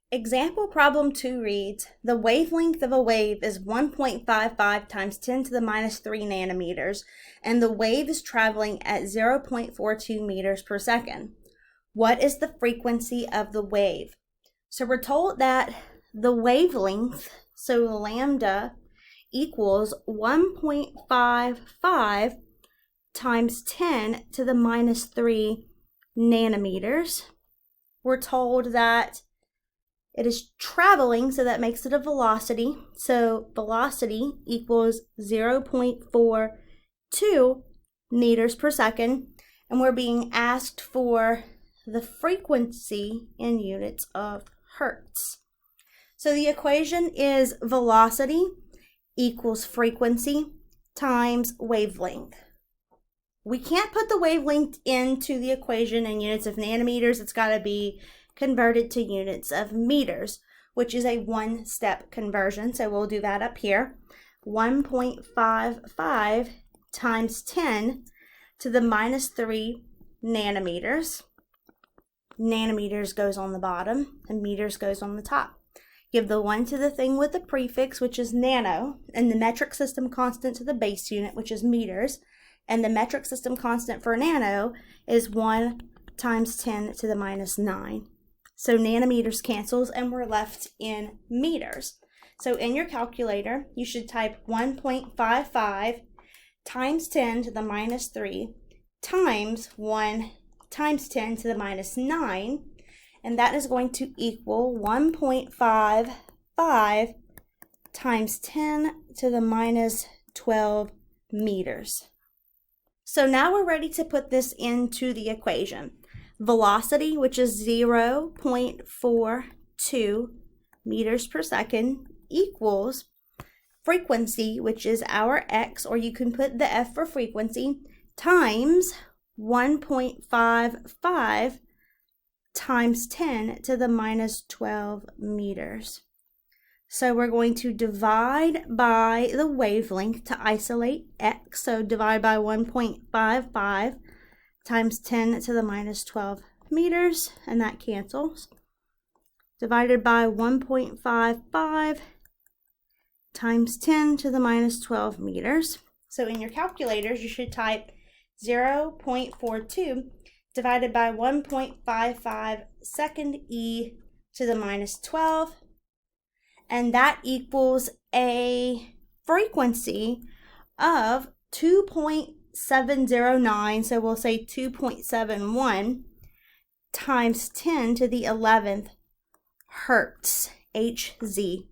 Example problem 2 reads, the wavelength of a wave is 1.55 times 10 to the minus 3 nanometers, and the wave is traveling at 0.42 meters per second. What is the frequency of the wave? So we're told that the wavelength, so lambda, equals 1.55 times 10 to the minus 3 nanometers. We're told that it is traveling, so that makes it a velocity. So velocity equals 0.42 meters per second. And we're being asked for the frequency in units of hertz. So the equation is velocity equals frequency times wavelength. We can't put the wavelength into the equation in units of nanometers. It's got to be converted to units of meters, which is a one-step conversion. So we'll do that up here. 1.55 times 10 to the minus 3 nanometers. Nanometers goes on the bottom and meters goes on the top. Give the 1 to the thing with the prefix, which is nano, and the metric system constant to the base unit, which is meters. And the metric system constant for nano is 1 times 10 to the minus 9. So nanometers cancels and we're left in meters. So in your calculator, you should type 1.55 times 10 to the minus 3 times 1 times 10 to the minus 9. And that is going to equal 1.55 times 10 to the minus 12 meters. So now we're ready to put this into the equation. Velocity, which is 0.42 meters per second, equals frequency, which is our x, or you can put the F for frequency, times 1.55 times 10 to the minus 12 meters. So we're going to divide by the wavelength to isolate x. So divide by 1.55 times 10 to the minus 12 meters, and that cancels. Divided by 1.55 times 10 to the minus 12 meters. So in your calculators, you should type 0.42 divided by 1.55 second e to the minus 12, and that equals a frequency of 2.709, so we'll say 2.71 times 10 to the 11th hertz, Hz.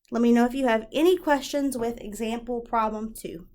Let me know if you have any questions with example problem 2.